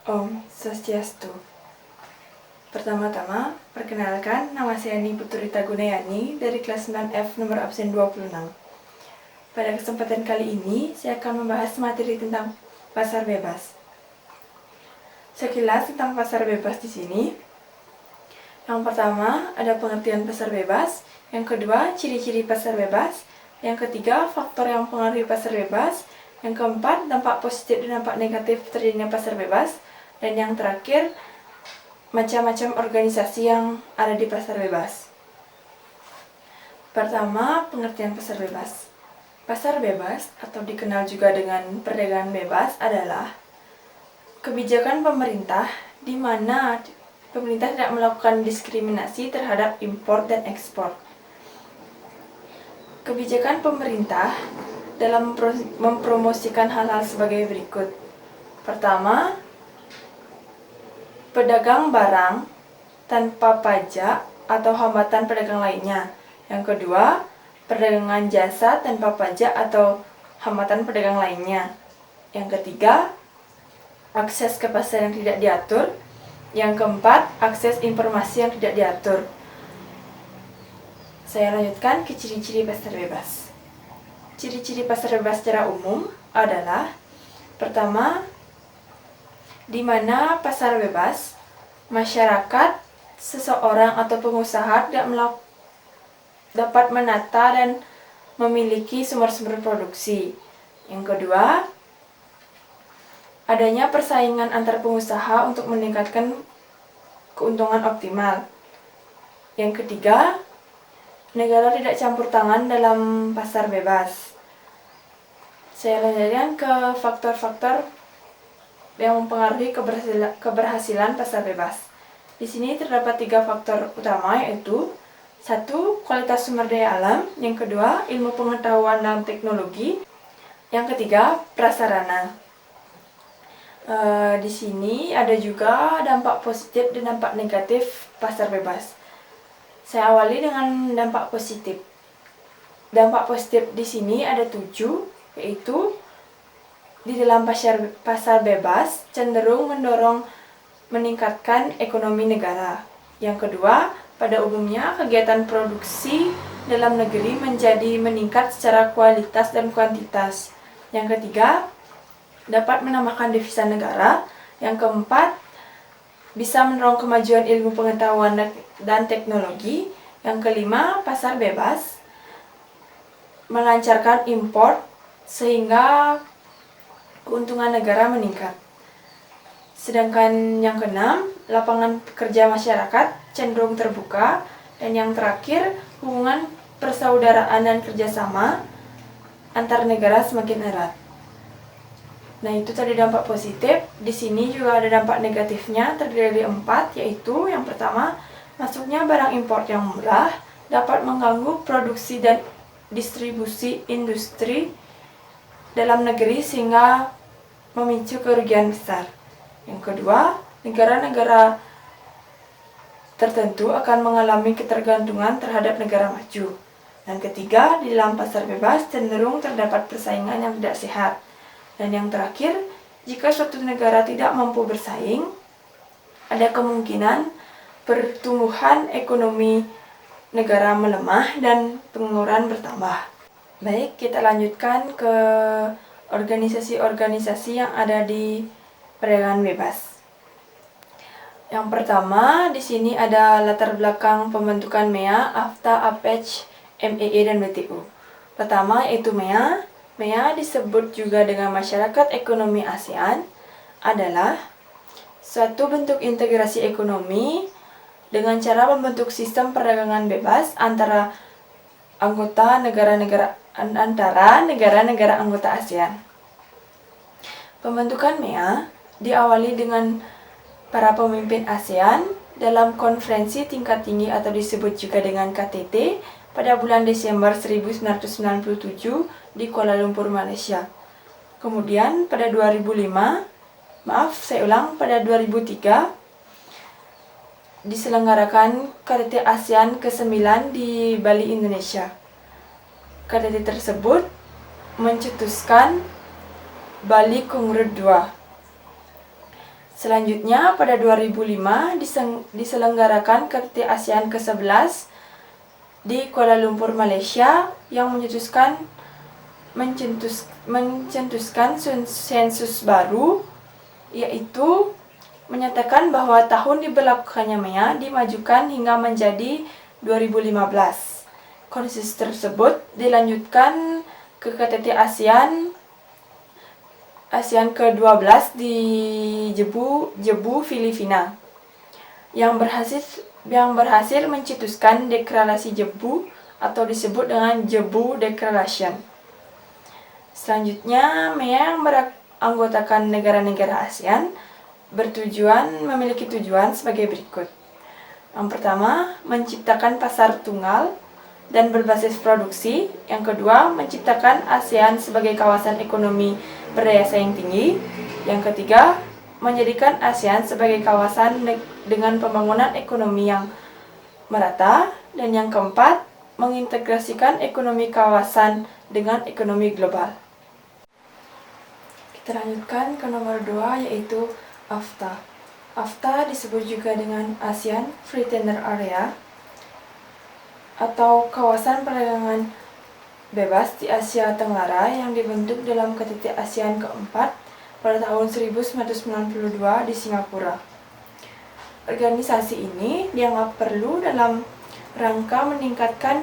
Om Swastiastu. Pertama-tama, perkenalkan, nama saya Niputurita Gunayani dari kelas 9F nomor absen 26. Pada kesempatan kali ini, saya akan membahas materi tentang pasar bebas. Sekilas tentang pasar bebas di sini. Yang pertama, ada pengertian pasar bebas. Yang kedua, ciri-ciri pasar bebas. Yang ketiga, faktor yang mempengaruhi pasar bebas. Yang keempat, dampak positif dan dampak negatif terjadinya pasar bebas. Dan yang terakhir, macam-macam organisasi yang ada di pasar bebas. Pertama, pengertian pasar bebas. Pasar bebas atau dikenal juga dengan perdagangan bebas adalah kebijakan pemerintah di mana pemerintah tidak melakukan diskriminasi terhadap impor dan ekspor. Kebijakan pemerintah dalam mempromosikan hal-hal sebagai berikut. Pertama, pedagang barang tanpa pajak atau hambatan pedagang lainnya. Yang kedua, perdagangan jasa tanpa pajak atau hambatan pedagang lainnya. Yang ketiga, akses ke pasar yang tidak diatur. Yang keempat, akses informasi yang tidak diatur. Saya lanjutkan ke ciri-ciri pasar bebas. Ciri-ciri pasar bebas secara umum adalah: pertama, di mana pasar bebas, masyarakat, seseorang atau pengusaha tidak dapat menata dan memiliki sumber-sumber produksi. Yang kedua, adanya persaingan antar pengusaha untuk meningkatkan keuntungan optimal. Yang ketiga, negara tidak campur tangan dalam pasar bebas. Saya lanjutkan ke faktor-faktor yang mempengaruhi keberhasilan pasar bebas. Di sini terdapat 3 faktor utama, yaitu: 1. Kualitas sumber daya alam. Yang kedua, ilmu pengetahuan dan teknologi. Yang ketiga, prasarana. Di sini ada juga dampak positif dan dampak negatif pasar bebas. Saya awali dengan dampak positif. Dampak positif di sini ada 7, yaitu: di dalam pasar bebas cenderung meningkatkan ekonomi negara. Yang kedua, pada umumnya kegiatan produksi dalam negeri meningkat secara kualitas dan kuantitas. Yang ketiga, dapat menambahkan devisa negara. Yang keempat, bisa mendorong kemajuan ilmu pengetahuan dan teknologi. Yang kelima, pasar bebas melancarkan impor sehingga keuntungan negara meningkat. Sedangkan yang keenam, lapangan kerja masyarakat cenderung terbuka. Dan yang terakhir, hubungan persaudaraan dan kerjasama antar negara semakin erat. Nah, itu tadi dampak positif. Di sini juga ada dampak negatifnya, terdiri dari 4, yaitu: yang pertama, masuknya barang impor yang murah dapat mengganggu produksi dan distribusi industri dalam negeri sehingga memicu kerugian besar. Yang kedua, negara-negara tertentu akan mengalami ketergantungan terhadap negara maju. Dan ketiga, di dalam pasar bebas cenderung terdapat persaingan yang tidak sehat. Dan yang terakhir, jika suatu negara tidak mampu bersaing, ada kemungkinan pertumbuhan ekonomi negara melemah dan pengangguran bertambah. Baik, kita lanjutkan ke organisasi-organisasi yang ada di perdagangan bebas. Yang pertama, di sini ada latar belakang pembentukan MEA, AFTA, APEC, MEE, dan WTO. Pertama, yaitu MEA. MEA disebut juga dengan Masyarakat Ekonomi ASEAN, adalah suatu bentuk integrasi ekonomi dengan cara membentuk sistem perdagangan bebas antara negara-negara anggota ASEAN. Pembentukan MEA diawali dengan para pemimpin ASEAN dalam konferensi tingkat tinggi atau disebut juga dengan KTT pada bulan Desember 1997 di Kuala Lumpur, Malaysia. Kemudian pada 2003 diselenggarakan KTT ASEAN ke-9 di Bali, Indonesia. KTT tersebut mencetuskan Bali Kongres II. Selanjutnya, pada 2005 diselenggarakan KTT ASEAN ke-11 di Kuala Lumpur, Malaysia, yang mencetuskan sensus baru, yaitu menyatakan bahwa tahun diberlakukannya MEA dimajukan hingga menjadi 2015. Konsensus tersebut dilanjutkan ke KTT ASEAN ke-12 di Jebu, Filipina, yang berhasil mencetuskan deklarasi Jebu atau disebut dengan Jebu Declaration. Selanjutnya, MEA yang beranggotakan negara-negara ASEAN memiliki tujuan sebagai berikut. Yang pertama, menciptakan pasar tunggal dan berbasis produksi. Yang kedua, menciptakan ASEAN sebagai kawasan ekonomi berdaya saing tinggi. Yang ketiga, menjadikan ASEAN sebagai kawasan dengan pembangunan ekonomi yang merata. Dan yang keempat, mengintegrasikan ekonomi kawasan dengan ekonomi global. Kita lanjutkan ke nomor 2, yaitu AFTA. AFTA disebut juga dengan ASEAN Free Trade Area atau kawasan perdagangan bebas di Asia Tenggara, yang dibentuk dalam KTT ASEAN keempat pada tahun 1992 di Singapura. Organisasi ini dianggap perlu dalam rangka meningkatkan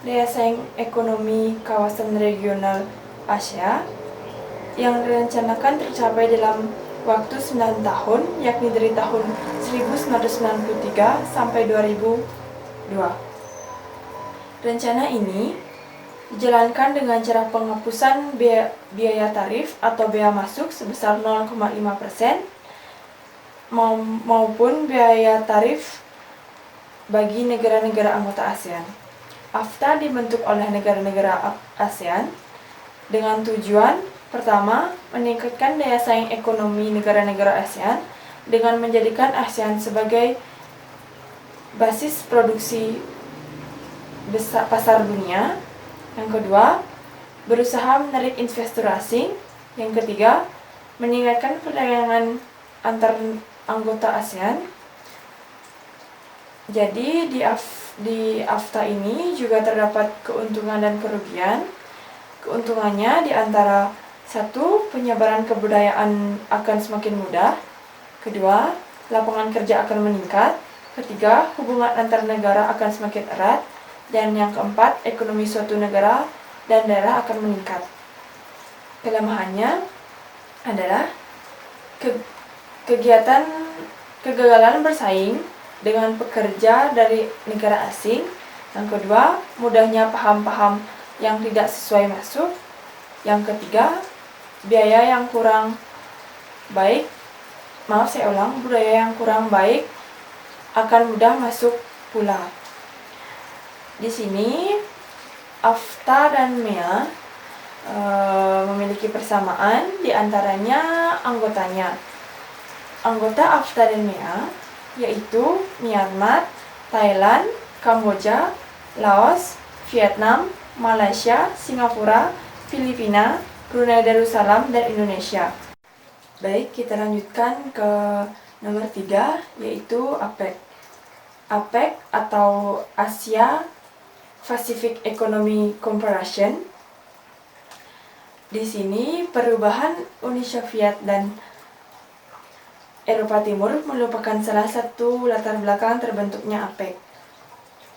daya saing ekonomi kawasan regional Asia yang direncanakan tercapai dalam waktu 9 tahun, yakni dari tahun 1993 sampai 2002. Rencana ini dijalankan dengan cara penghapusan biaya tarif atau bea masuk sebesar 0,5% maupun biaya tarif bagi negara-negara anggota ASEAN. AFTA dibentuk oleh negara-negara ASEAN dengan tujuan pertama, meningkatkan daya saing ekonomi negara-negara ASEAN dengan menjadikan ASEAN sebagai basis produksi pasar dunia. Yang kedua, berusaha menarik investor asing. Yang ketiga, meningkatkan perdagangan antar anggota ASEAN. Jadi di AFTA ini juga terdapat keuntungan dan kerugian. Keuntungannya di antara 1. Penyebaran kebudayaan akan semakin mudah. 2. Lapangan kerja akan meningkat. 3. Hubungan antar negara akan semakin erat. Dan yang keempat, ekonomi suatu negara dan daerah akan meningkat. Kelemahannya adalah kegagalan bersaing dengan pekerja dari negara asing. Yang kedua, mudahnya paham-paham yang tidak sesuai masuk. Yang ketiga, budaya yang kurang baik akan mudah masuk pula. Di sini AFTA dan MEA memiliki persamaan, di antaranya anggotanya. Anggota AFTA dan MEA yaitu Myanmar, Thailand, Kamboja, Laos, Vietnam, Malaysia, Singapura, Filipina, Brunei Darussalam, dan Indonesia. Baik, kita lanjutkan ke nomor 3, yaitu APEC. APEC atau Asia Pacific Economic Cooperation. Di sini perubahan Uni Soviet dan Eropa Timur merupakan salah satu latar belakang terbentuknya APEC.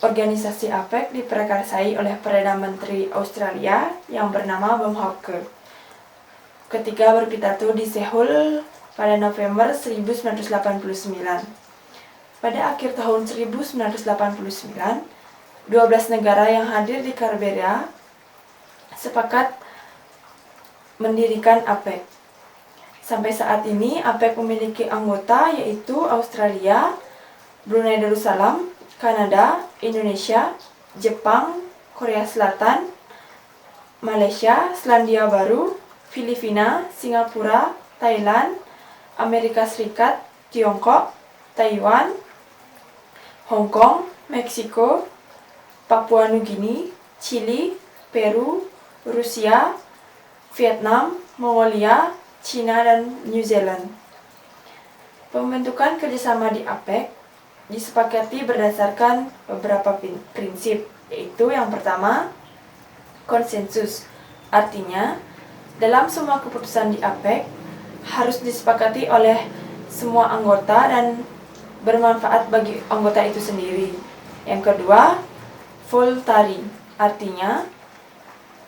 Organisasi APEC diprakarsai oleh Perdana Menteri Australia yang bernama Bob Hawke ketika berpidato di Seoul pada November 1989. Pada akhir tahun 1989, 12 negara yang hadir di Canberra sepakat mendirikan APEC. Sampai saat ini, APEC memiliki anggota yaitu Australia, Brunei Darussalam, Kanada, Indonesia, Jepang, Korea Selatan, Malaysia, Selandia Baru, Filipina, Singapura, Thailand, Amerika Serikat, Tiongkok, Taiwan, Hong Kong, Meksiko, Papua Nugini, Chili, Peru, Rusia, Vietnam, Mongolia, China, dan New Zealand. Pembentukan kerjasama di APEC disepakati berdasarkan beberapa prinsip, yaitu yang pertama, konsensus. Artinya, dalam semua keputusan di APEC harus disepakati oleh semua anggota dan bermanfaat bagi anggota itu sendiri. Yang kedua, voluntary. Artinya,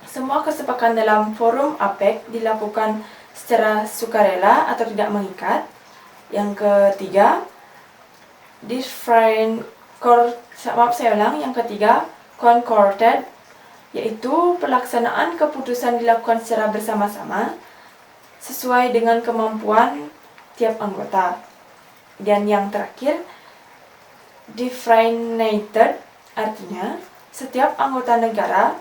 semua kesepakatan dalam forum APEC dilakukan secara sukarela atau tidak mengikat. Yang ketiga, yang ketiga, concorded, yaitu pelaksanaan keputusan dilakukan secara bersama-sama sesuai dengan kemampuan tiap anggota. Dan yang terakhir, differentiated, artinya setiap anggota negara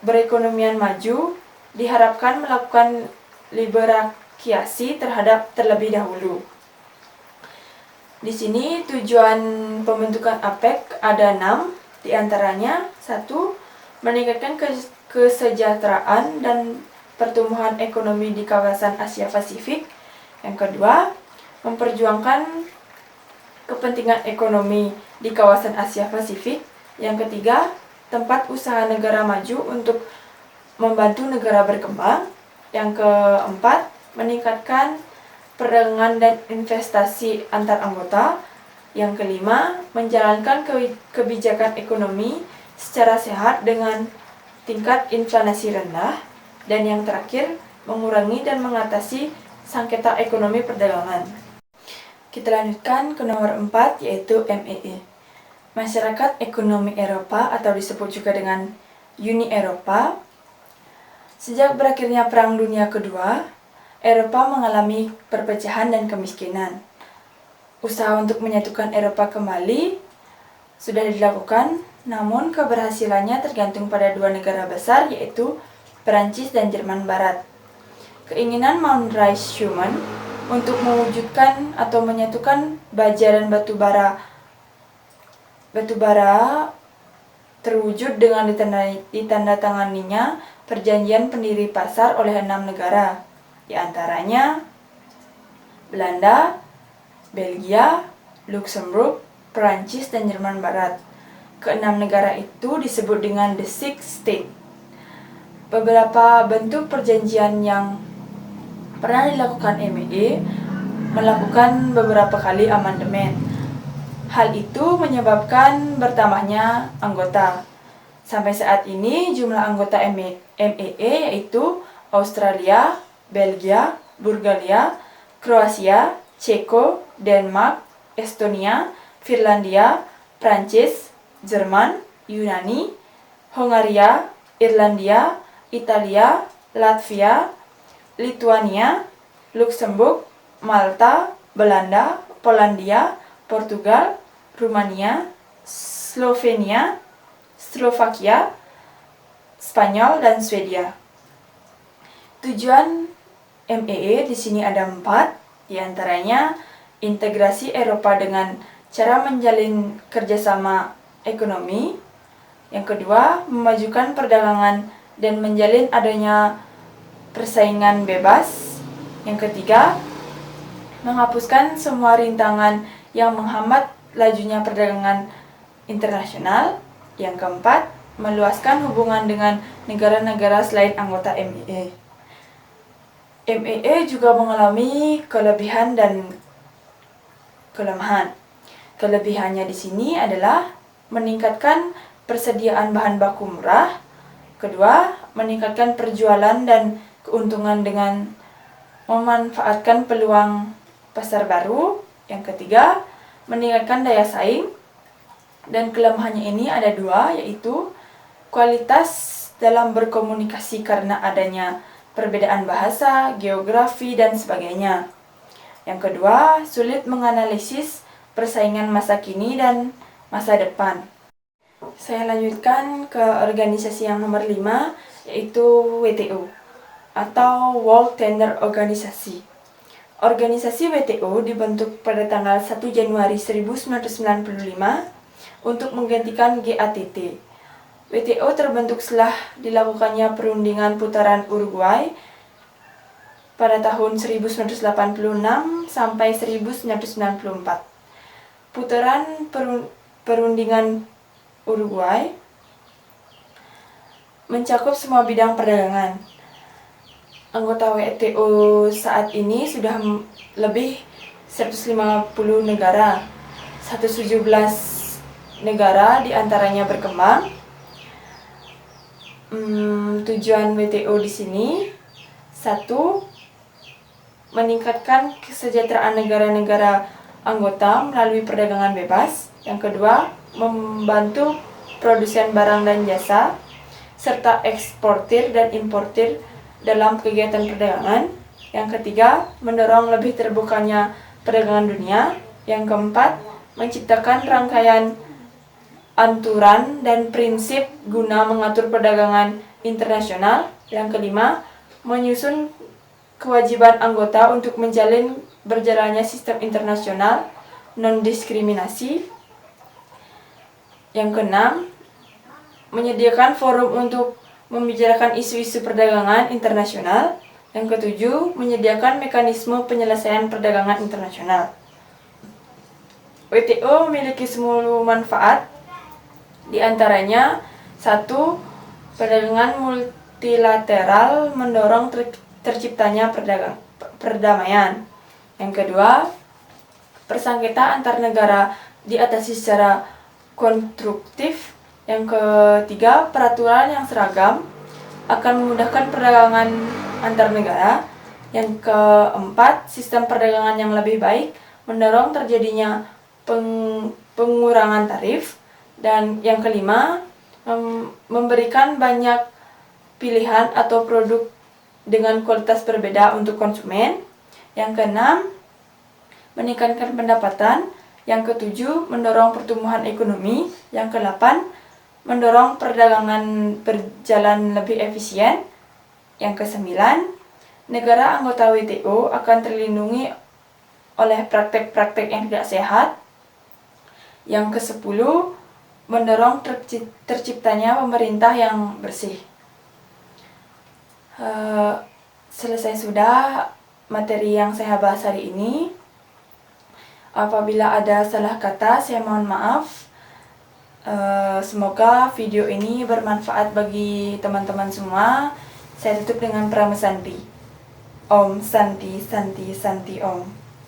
berekonomian maju diharapkan melakukan liberalisasi terlebih dahulu. Di sini tujuan pembentukan APEC ada 6, diantaranya 1. Meningkatkan kesejahteraan dan pertumbuhan ekonomi di kawasan Asia Pasifik. Yang kedua, memperjuangkan kepentingan ekonomi di kawasan Asia Pasifik. Yang ketiga, tempat usaha negara maju untuk membantu negara berkembang. Yang keempat, meningkatkan perdagangan dan investasi antar anggota. Yang kelima, menjalankan kebijakan ekonomi secara sehat dengan tingkat inflasi rendah. Dan yang terakhir, mengurangi dan mengatasi sengketa ekonomi perdagangan. Kita lanjutkan ke nomor 4, yaitu MEE. Masyarakat Ekonomi Eropa atau disebut juga dengan Uni Eropa. Sejak berakhirnya Perang Dunia Kedua, Eropa mengalami perpecahan dan kemiskinan. Usaha untuk menyatukan Eropa kembali sudah dilakukan, namun keberhasilannya tergantung pada dua negara besar, yaitu Perancis dan Jerman Barat. Keinginan Maurice Schuman untuk mewujudkan atau menyatukan baja dan batu bara terwujud dengan ditandatanganinya perjanjian pendiri pasar oleh 6 negara, di antaranya Belanda, Belgia, Luxembourg, Perancis, dan Jerman Barat. Keenam negara itu disebut dengan The Six States. Beberapa bentuk perjanjian yang pernah dilakukan MEE melakukan beberapa kali amandemen. Hal itu menyebabkan bertambahnya anggota. Sampai saat ini jumlah anggota MEE yaitu Australia, Belgia, Bulgaria, Kroasia, Ceko, Denmark, Estonia, Finlandia, Prancis, Jerman, Yunani, Hongaria, Irlandia, Italia, Latvia, Lituania, Luxembourg, Malta, Belanda, Polandia, Portugal, Rumania, Slovenia, Slovakia, Spanyol, dan Swedia. Tujuan MEE di sini ada 4, diantaranya integrasi Eropa dengan cara menjalin kerjasama ekonomi. Yang kedua, memajukan perdagangan dan menjalin adanya persaingan bebas. Yang ketiga, menghapuskan semua rintangan yang menghambat lajunya perdagangan internasional. Yang keempat, meluaskan hubungan dengan negara-negara selain anggota MEE. MEE juga mengalami kelebihan dan kelemahan. Kelebihannya di sini adalah meningkatkan persediaan bahan baku murah. Kedua, meningkatkan perjualan dan keuntungan dengan memanfaatkan peluang pasar baru. Yang ketiga, meningkatkan daya saing. Dan kelemahannya ini ada 2, yaitu kualitas dalam berkomunikasi karena adanya perbedaan bahasa, geografi, dan sebagainya. Yang kedua, sulit menganalisis persaingan masa kini dan masa depan. Saya lanjutkan ke organisasi yang nomor 5, yaitu WTO atau World Tender Organization. Organisasi WTO dibentuk pada tanggal 1 Januari 1995 untuk menggantikan GATT. WTO terbentuk setelah dilakukannya perundingan putaran Uruguay pada tahun 1986 sampai 1994. Putaran perundingan Uruguay mencakup semua bidang perdagangan. Anggota WTO saat ini sudah lebih 150 negara. 117 negara diantaranya berkembang. Tujuan WTO di sini, 1. Meningkatkan kesejahteraan negara-negara anggota melalui perdagangan bebas. Yang kedua, membantu produsen barang dan jasa serta eksportir dan importir dalam kegiatan perdagangan. Yang ketiga, mendorong lebih terbukanya perdagangan dunia. Yang keempat, menciptakan rangkaian aturan dan prinsip guna mengatur perdagangan internasional. Yang kelima, menyusun kewajiban anggota untuk menjalin berjalannya sistem internasional non-diskriminasi. Yang keenam, menyediakan forum untuk membicarakan isu-isu perdagangan internasional. Yang ketujuh, menyediakan mekanisme penyelesaian perdagangan internasional. WTO memiliki semua manfaat, di antaranya 1. Perdagangan multilateral mendorong terciptanya perdamaian. Yang kedua, persengketa antar negara diatasi secara konstruktif. Yang ketiga, peraturan yang seragam akan memudahkan perdagangan antar negara. Yang keempat, sistem perdagangan yang lebih baik mendorong terjadinya pengurangan tarif. Dan yang kelima, memberikan banyak pilihan atau produk dengan kualitas berbeda untuk konsumen. Yang keenam, meningkatkan pendapatan. Yang ketujuh, mendorong pertumbuhan ekonomi. Yang kedelapan, mendorong perdagangan berjalan lebih efisien. Yang kesembilan, negara anggota WTO akan terlindungi oleh praktek-praktek yang tidak sehat. Yang kesepuluh, mendorong terciptanya pemerintah yang bersih. Selesai sudah materi yang saya bahas hari ini. Apabila ada salah kata, saya mohon maaf. Semoga video ini bermanfaat bagi teman-teman semua. Saya tutup dengan Prameswari. Om Santi Santi Santi Om.